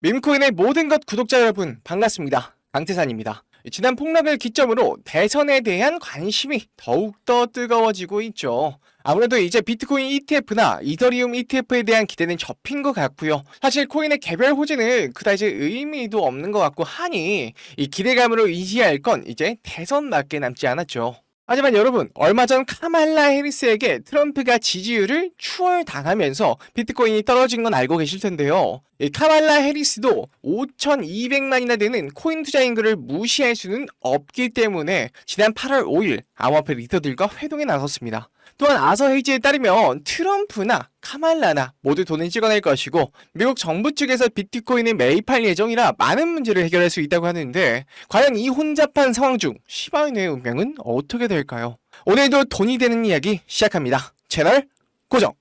밈코인의 모든 것 구독자 여러분 반갑습니다. 강태산입니다. 지난 폭락을 기점으로 대선에 대한 관심이 더욱더 뜨거워지고 있죠. 아무래도 이제 비트코인 ETF나 이더리움 ETF에 대한 기대는 접힌 것 같고요. 사실 코인의 개별 호재는 그다지 의미도 없는 것 같고 하니 이 기대감으로 의지할 건 이제 대선밖에 남지 않았죠. 하지만 여러분, 얼마 전 카말라 해리스에게 트럼프가 지지율을 추월당하면서 비트코인이 떨어진 건 알고 계실 텐데요. 이 카말라 해리스도 5,200만이나 되는 코인 투자 인구를 무시할 수는 없기 때문에 지난 8월 5일 암호화폐 리더들과 회동에 나섰습니다. 또한 아서 헤이지에 따르면 트럼프나 카말라나 모두 돈을 찍어낼 것이고 미국 정부 측에서 비트코인을 매입할 예정이라 많은 문제를 해결할 수 있다고 하는데 과연 이 혼잡한 상황 중 시바이누의 운명은 어떻게 될까요? 오늘도 돈이 되는 이야기 시작합니다. 채널 고정!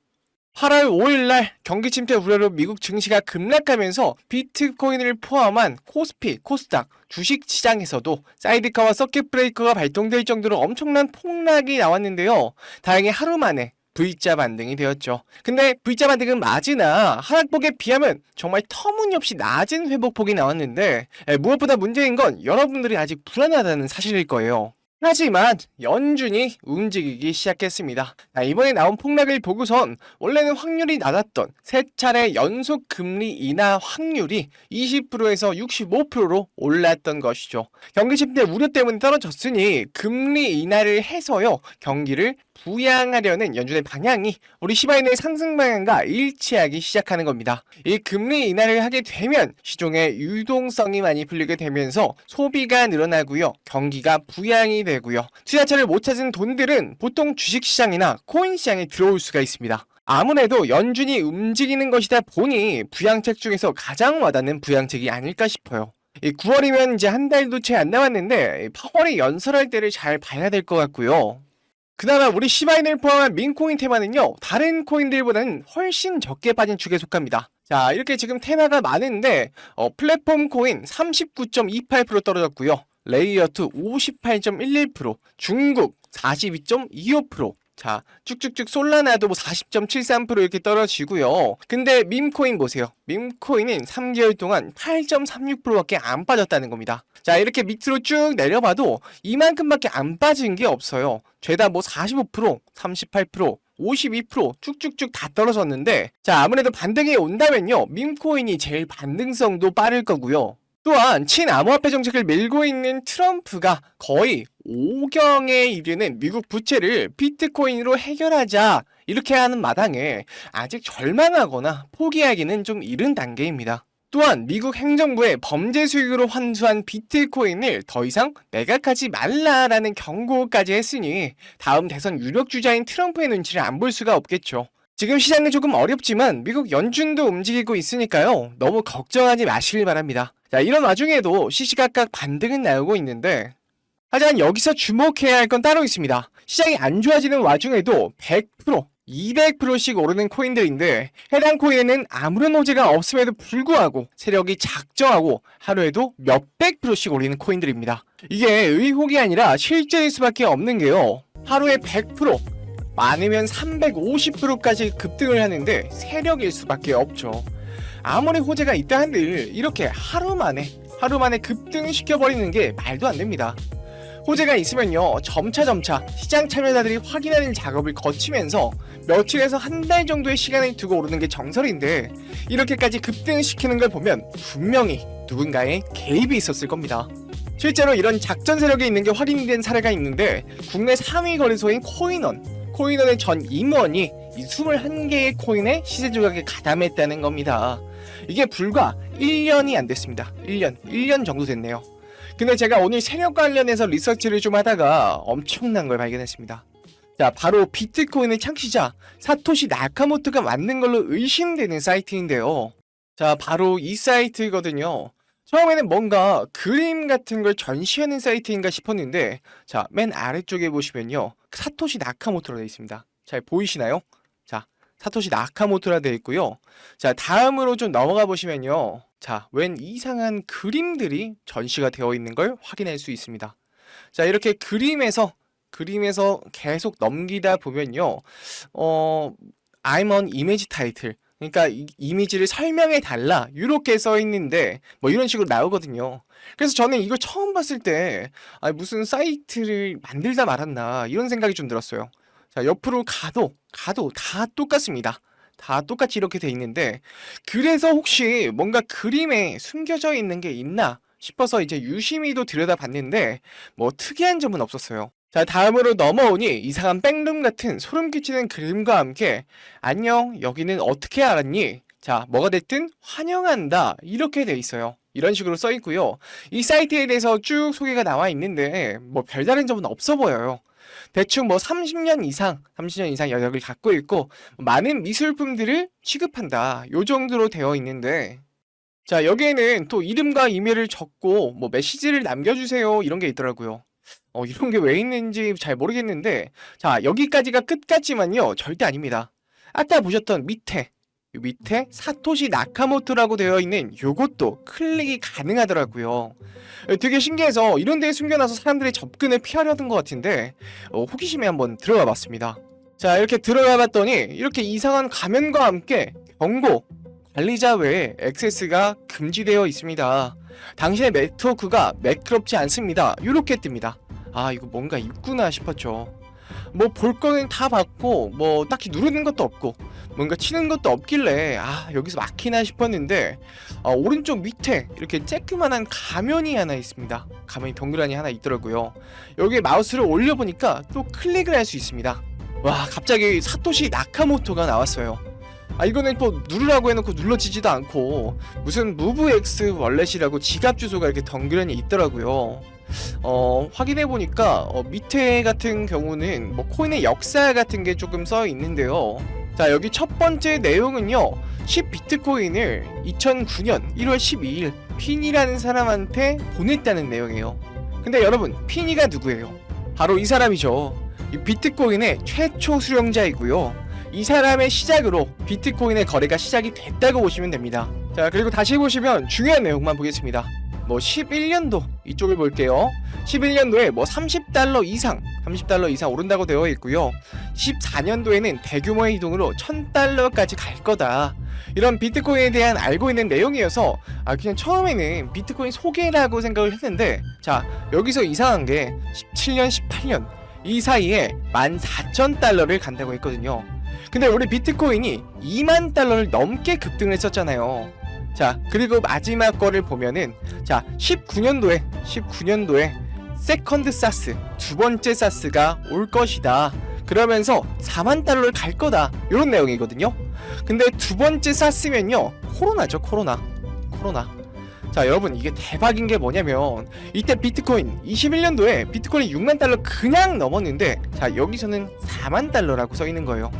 8월 5일날 경기 침체 우려로 미국 증시가 급락하면서 비트코인을 포함한 코스피, 코스닥, 주식시장에서도 사이드카와 서킷 브레이커가 발동될 정도로 엄청난 폭락이 나왔는데요. 다행히 하루 만에 V자 반등이 되었죠. 근데 V자 반등은 맞으나 하락폭에 비하면 정말 터무니없이 낮은 회복폭이 나왔는데 무엇보다 문제인 건 여러분들이 아직 불안하다는 사실일 거예요. 하지만 연준이 움직이기 시작했습니다. 이번에 나온 폭락을 보고선 원래는 확률이 낮았던 세 차례 연속 금리 인하 확률이 20%에서 65%로 올랐던 것이죠. 경기 침체 우려 때문에 떨어졌으니 금리 인하를 해서요 경기를 부양하려는 연준의 방향이 우리 시바이누의 상승 방향과 일치하기 시작하는 겁니다. 이 금리 인하를 하게 되면 시중에 유동성이 많이 풀리게 되면서 소비가 늘어나고요. 경기가 부양이 되고요. 투자처를 못 찾은 돈들은 보통 주식시장이나 코인시장에 들어올 수가 있습니다. 아무래도 연준이 움직이는 것이다 보니 부양책 중에서 가장 와닿는 부양책이 아닐까 싶어요. 9월이면 이제 한 달도 채 안 남았는데 8월에 연설할 때를 잘 봐야 될 것 같고요. 그나마 우리 시바이누를 포함한 민코인 테마는요 다른 코인들보다는 훨씬 적게 빠진 축에 속합니다. 자, 이렇게 지금 테마가 많은데 플랫폼 코인 39.28% 떨어졌고요. 레이어2 58.11%, 중국 42.25%, 자, 쭉쭉쭉 솔라나도 40.73% 이렇게 떨어지고요. 근데 밈코인 보세요. 밈코인은 3개월 동안 8.36%밖에 안 빠졌다는 겁니다. 자, 이렇게 밑으로 쭉 내려봐도 이만큼밖에 안 빠진 게 없어요. 죄다 뭐 45%, 38%, 52% 쭉쭉쭉 다 떨어졌는데 자, 아무래도 반등이 온다면요 밈코인이 제일 반등성도 빠를 거고요. 또한 친암호화폐 정책을 밀고 있는 트럼프가 거의 5경에 이르는 미국 부채를 비트코인으로 해결하자 이렇게 하는 마당에 아직 절망하거나 포기하기는 좀 이른 단계입니다. 또한 미국 행정부의 범죄 수익으로 환수한 비트코인을 더 이상 매각하지 말라라는 경고까지 했으니 다음 대선 유력 주자인 트럼프의 눈치를 안 볼 수가 없겠죠. 지금 시장은 조금 어렵지만 미국 연준도 움직이고 있으니까요. 너무 걱정하지 마시길 바랍니다. 자, 이런 와중에도 시시각각 반등은 나오고 있는데 하지만 여기서 주목해야 할 건 따로 있습니다. 시장이 안 좋아지는 와중에도 100%, 200%씩 오르는 코인들인데 해당 코인에는 아무런 호재가 없음에도 불구하고 세력이 작정하고 하루에도 몇백 %씩 오르는 코인들입니다. 이게 의혹이 아니라 실제일 수밖에 없는 게요. 하루에 100%, 많으면 350%까지 급등을 하는데 세력일 수밖에 없죠. 아무리 호재가 있다 한들 이렇게 하루 만에 급등을 시켜버리는 게 말도 안 됩니다. 호재가 있으면요 점차 시장 참여자들이 확인하는 작업을 거치면서 며칠에서 한 달 정도의 시간을 두고 오르는 게 정설인데 이렇게까지 급등을 시키는 걸 보면 분명히 누군가의 개입이 있었을 겁니다. 실제로 이런 작전 세력이 있는 게 확인된 사례가 있는데 국내 3위 거래소인 코인원의 전 임원이 이 21개의 코인의 시세 조작에 가담했다는 겁니다. 이게 불과 1년이 안 됐습니다. 1년 정도 됐네요. 근데 제가 오늘 세력 관련해서 리서치를 좀 하다가 엄청난 걸 발견했습니다. 자, 바로 비트코인의 창시자 사토시 나카모토가 만든 걸로 의심되는 사이트인데요. 자, 바로 이 사이트거든요. 처음에는 뭔가 그림 같은 걸 전시하는 사이트인가 싶었는데 자, 맨 아래쪽에 보시면요 사토시 나카모토라 되어 있습니다. 잘 보이시나요? 자, 사토시 나카모토라 되어 있고요. 자, 다음으로 좀 넘어가 보시면요. 자, 웬 이상한 그림들이 전시가 되어 있는 걸 확인할 수 있습니다. 자, 이렇게 그림에서 계속 넘기다 보면요. I'm on image title. 그러니까 이미지를 설명해 달라 이렇게 써 있는데 뭐 이런 식으로 나오거든요. 그래서 저는 이걸 처음 봤을 때 아, 무슨 사이트를 만들다 말았나 이런 생각이 좀 들었어요. 자, 옆으로 가도 다 똑같습니다. 다 똑같이 이렇게 돼 있는데 그래서 혹시 뭔가 그림에 숨겨져 있는 게 있나 싶어서 이제 유심히도 들여다봤는데 뭐 특이한 점은 없었어요. 자, 다음으로 넘어오니 이상한 백룸 같은 소름 끼치는 그림과 함께 안녕, 여기는 어떻게 알았니? 자, 뭐가 됐든 환영한다 이렇게 돼 있어요. 이런 식으로 써 있고요. 이 사이트에 대해서 쭉 소개가 나와 있는데 뭐 별다른 점은 없어 보여요. 대충 뭐 30년 이상 여력을 갖고 있고 많은 미술품들을 취급한다 요 정도로 되어 있는데 자, 여기에는 또 이름과 이메일을 적고 뭐 메시지를 남겨주세요 이런 게 있더라고요. 이런 게 왜 있는지 잘 모르겠는데 자, 여기까지가 끝 같지만요 절대 아닙니다. 아까 보셨던 요 밑에 사토시 나카모토라고 되어 있는 요것도 클릭이 가능하더라고요. 되게 신기해서 이런 데에 숨겨놔서 사람들이 접근을 피하려던 것 같은데 호기심에 한번 들어가 봤습니다. 자, 이렇게 들어가 봤더니 이렇게 이상한 가면과 함께 경고, 관리자 외에 액세스가 금지되어 있습니다. 당신의 네트워크가 매끄럽지 않습니다. 이렇게 뜹니다. 아, 이거 뭔가 있구나 싶었죠. 뭐 볼 거는 다 봤고 뭐 딱히 누르는 것도 없고 뭔가 치는 것도 없길래 아, 여기서 막히나 싶었는데 오른쪽 밑에 이렇게 쬐끄만한 가면이 하나 있습니다. 가면이 동그라니 하나 있더라고요. 여기에 마우스를 올려보니까 또 클릭을 할 수 있습니다. 와, 갑자기 사토시 나카모토가 나왔어요. 아, 이거는 또 누르라고 해놓고 눌러지지도 않고 무슨 무브X 월렛이라고 지갑 주소가 이렇게 덩그러니 있더라고요. 확인해보니까 밑에 같은 경우는 뭐 코인의 역사 같은 게 조금 써 있는데요. 자, 여기 첫 번째 내용은요 10비트코인을 2009년 1월 12일 피니라는 사람한테 보냈다는 내용이에요. 근데 여러분, 피니가 누구예요? 바로 이 사람이죠. 이 비트코인의 최초 수령자이고요. 이 사람의 시작으로 비트코인의 거래가 시작이 됐다고 보시면 됩니다. 자, 그리고 다시 보시면 중요한 내용만 보겠습니다. 뭐 11년도 이쪽을 볼게요. 11년도에 뭐 30달러 이상 오른다고 되어 있고요. 14년도에는 대규모의 이동으로 1000달러까지 갈 거다. 이런 비트코인에 대한 알고 있는 내용이어서 그냥 처음에는 비트코인 소개라고 생각을 했는데 자, 여기서 이상한 게 17년, 18년 이 사이에 14,000달러를 간다고 했거든요. 근데 우리 비트코인이 2만 달러를 넘게 급등을 했었잖아요. 자, 그리고 마지막 거를 보면은 자, 19년도에 세컨드 사스, 두 번째 사스가 올 것이다. 그러면서 4만 달러를 갈 거다. 이런 내용이거든요. 근데 두 번째 사스면요 코로나죠. 코로나. 자, 여러분, 이게 대박인 게 뭐냐면 이때 비트코인 21년도에 비트코인이 6만 달러 그냥 넘었는데 자, 여기서는 4만 달러라고 써 있는 거예요.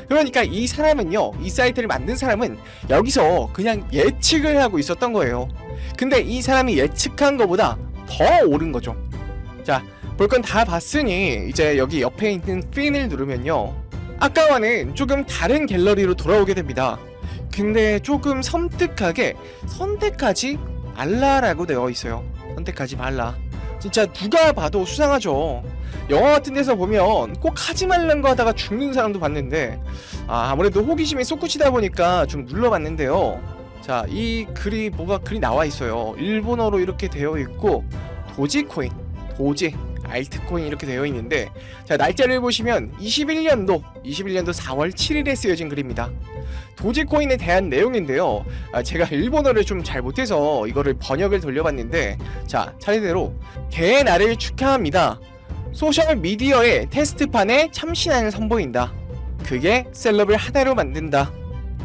그러니까 이 사람은요, 이 사이트를 만든 사람은 여기서 그냥 예측을 하고 있었던 거예요. 근데 이 사람이 예측한 것보다 더 오른 거죠. 자, 볼 건 다 봤으니 이제 여기 옆에 있는 핀을 누르면요 아까와는 조금 다른 갤러리로 돌아오게 됩니다. 근데 조금 섬뜩하게 선택하지 말라라고 되어 있어요. 선택하지 말라. 진짜 누가 봐도 수상하죠. 영화 같은 데서 보면 꼭 하지 말란 거 하다가 죽는 사람도 봤는데 아무래도 호기심이 솟구치다 보니까 좀 눌러봤는데요. 자, 이 글이 글이 나와 있어요. 일본어로 이렇게 되어 있고 도지코인, 알트코인 이렇게 되어 있는데 자, 날짜를 보시면 21년도 4월 7일에 쓰여진 글입니다. 도지코인에 대한 내용인데요. 제가 일본어를 좀 잘 못해서 이거를 번역을 돌려봤는데 자, 차례대로 개날을 축하합니다. 소셜미디어의 테스트판에 참신함을 선보인다. 그게 셀럽을 하나로 만든다.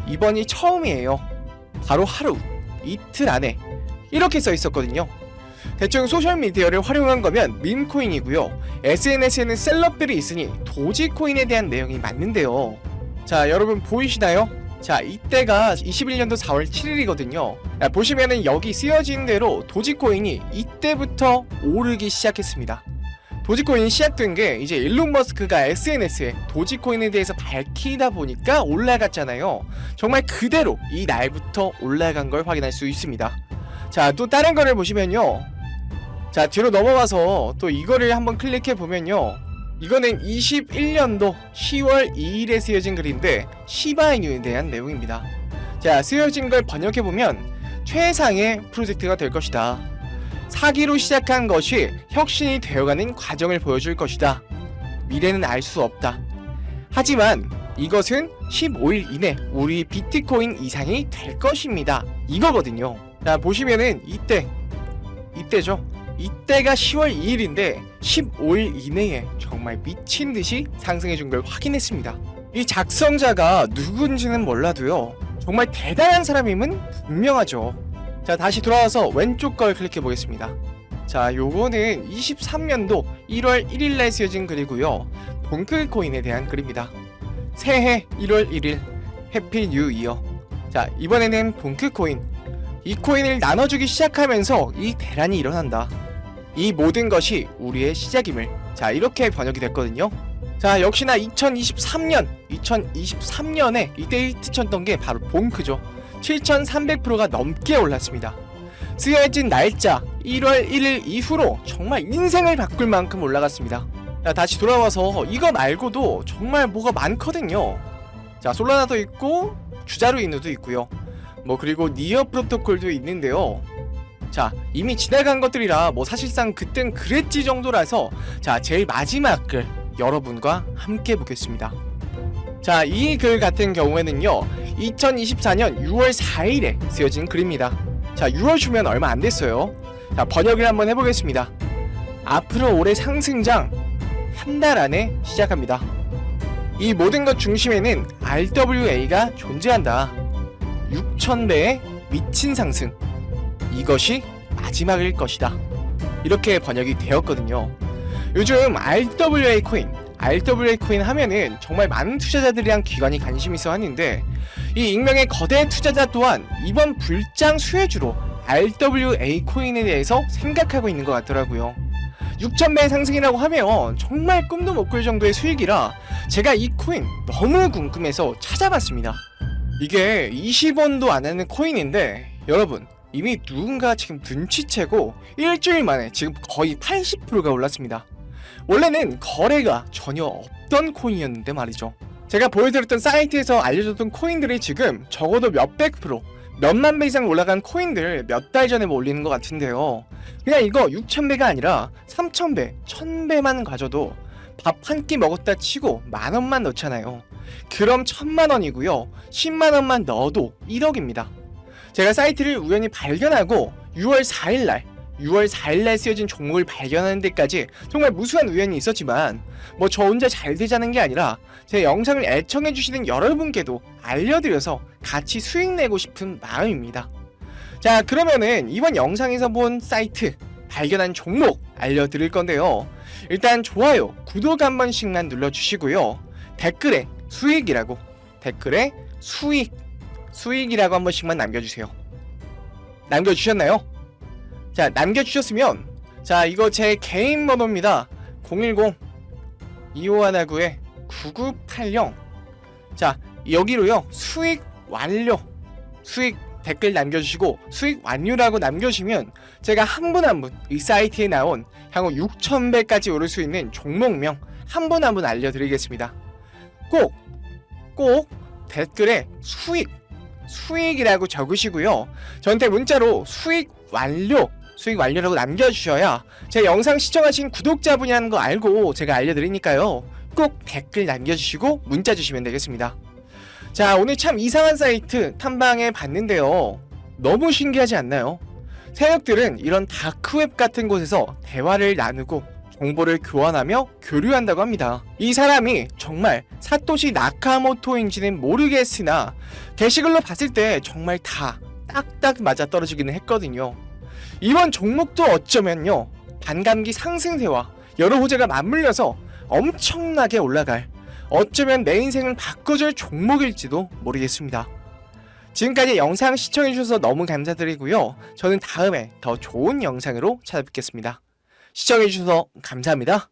이번이 처음이에요. 바로 하루, 이틀 안에 이렇게 써 있었거든요. 대충 소셜미디어를 활용한 거면 밈코인이고요. SNS에는 셀럽들이 있으니 도지코인에 대한 내용이 맞는데요. 자, 여러분 보이시나요? 자, 이때가 21년도 4월 7일이거든요. 보시면은 여기 쓰여진 대로 도지코인이 이때부터 오르기 시작했습니다. 도지코인이 시작된 게 이제 일론 머스크가 SNS에 도지코인에 대해서 밝히다 보니까 올라갔잖아요. 정말 그대로 이 날부터 올라간 걸 확인할 수 있습니다. 자, 또 다른 거를 보시면요. 자, 뒤로 넘어가서 또 이거를 한번 클릭해 보면요. 이거는 21년도 10월 2일에 쓰여진 글인데 시바이누에 대한 내용입니다. 자, 쓰여진 걸 번역해보면 최상의 프로젝트가 될 것이다. 사기로 시작한 것이 혁신이 되어가는 과정을 보여줄 것이다. 미래는 알 수 없다. 하지만 이것은 15일 이내 우리 비트코인 이상이 될 것입니다. 이거거든요. 자, 보시면은 이때죠. 이때가 10월 2일인데 15일 이내에 정말 미친듯이 상승해준 걸 확인했습니다. 이 작성자가 누군지는 몰라도요, 정말 대단한 사람임은 분명하죠. 자, 다시 돌아와서 왼쪽 걸 클릭해 보겠습니다. 자, 요거는 23년도 1월 1일날 쓰여진 글이고요, 동클코인에 대한 글입니다. 새해 1월 1일 해피 뉴 이어. 자, 이번에는 동클코인, 이 코인을 나눠주기 시작하면서 이 대란이 일어난다. 이 모든 것이 우리의 시작임을. 자, 이렇게 번역이 됐거든요. 자, 역시나 2023년에 이때 히트 쳤던 게 바로 봉크죠. 7300%가 넘게 올랐습니다. 쓰여진 날짜 1월 1일 이후로 정말 인생을 바꿀 만큼 올라갔습니다. 자, 다시 돌아와서 이거 말고도 정말 뭐가 많거든요. 자, 솔라나도 있고 주자루 이누도 있고요. 뭐 그리고 니어 프로토콜도 있는데요. 자, 이미 지나간 것들이라 뭐 사실상 그땐 그랬지 정도라서, 자, 제일 마지막 글 여러분과 함께 보겠습니다. 자, 이 글 같은 경우에는요, 2024년 6월 4일에 쓰여진 글입니다. 자, 6월 주면 얼마 안 됐어요. 자, 번역을 한번 해보겠습니다. 앞으로 올해 상승장 한 달 안에 시작합니다. 이 모든 것 중심에는 RWA가 존재한다. 6000배의 미친 상승. 이것이 마지막일 것이다. 이렇게 번역이 되었거든요. 요즘 RWA 코인 하면은 정말 많은 투자자들이랑 기관이 관심 있어 하는데, 이 익명의 거대 투자자 또한 이번 불장 수혜주로 RWA 코인에 대해서 생각하고 있는 것 같더라고요. 6000배 상승이라고 하면 정말 꿈도 못 꿀 정도의 수익이라 제가 이 코인 너무 궁금해서 찾아봤습니다. 이게 20원도 안 하는 코인인데, 여러분, 이미 누군가 지금 눈치채고 일주일 만에 지금 거의 80%가 올랐습니다. 원래는 거래가 전혀 없던 코인이었는데 말이죠. 제가 보여드렸던 사이트에서 알려줬던 코인들이 지금 적어도 몇백 프로, 몇만 배 이상 올라간 코인들 몇 달 전에 뭐 올리는 것 같은데요. 그냥 이거 6000배가 아니라 3000배, 1000배만 가져도 밥 한 끼 먹었다 치고 만원만 넣잖아요. 그럼 1000만원이고요. 10만원만 넣어도 1억입니다. 제가 사이트를 우연히 발견하고 6월 4일날 쓰여진 종목을 발견하는 데까지 정말 무수한 우연이 있었지만, 뭐 저 혼자 잘 되자는 게 아니라 제 영상을 애청해주시는 여러분께도 알려드려서 같이 수익 내고 싶은 마음입니다. 자, 그러면은 이번 영상에서 본 사이트, 발견한 종목 알려드릴 건데요. 일단 좋아요, 구독 한 번씩만 눌러주시고요. 댓글에 수익이라고 한 번씩만 남겨주세요. 남겨주셨나요? 자, 남겨주셨으면, 자, 이거 제 개인 번호입니다. 010-2519-9980. 자, 여기로요, 수익 완료, 수익 댓글 남겨주시고 수익 완료라고 남겨주시면 제가 한 분 한 분 이 사이트에 나온 향후 6000배까지 오를 수 있는 종목명 한 분 한 분 알려드리겠습니다. 꼭 댓글에 수익이라고 적으시고요. 저한테 문자로 수익 완료라고 남겨주셔야 제 영상 시청하신 구독자분이라는 거 알고 제가 알려드리니까요. 꼭 댓글 남겨주시고 문자 주시면 되겠습니다. 자, 오늘 참 이상한 사이트 탐방해 봤는데요. 너무 신기하지 않나요? 세력들은 이런 다크웹 같은 곳에서 대화를 나누고 정보를 교환하며 교류한다고 합니다. 이 사람이 정말 사토시 나카모토인지는 모르겠으나 게시글로 봤을 때 정말 다 딱딱 맞아떨어지기는 했거든요. 이번 종목도 어쩌면요, 반감기 상승세와 여러 호재가 맞물려서 엄청나게 올라갈, 어쩌면 내 인생을 바꿔줄 종목일지도 모르겠습니다. 지금까지 영상 시청해주셔서 너무 감사드리고요. 저는 다음에 더 좋은 영상으로 찾아뵙겠습니다. 시청해주셔서 감사합니다.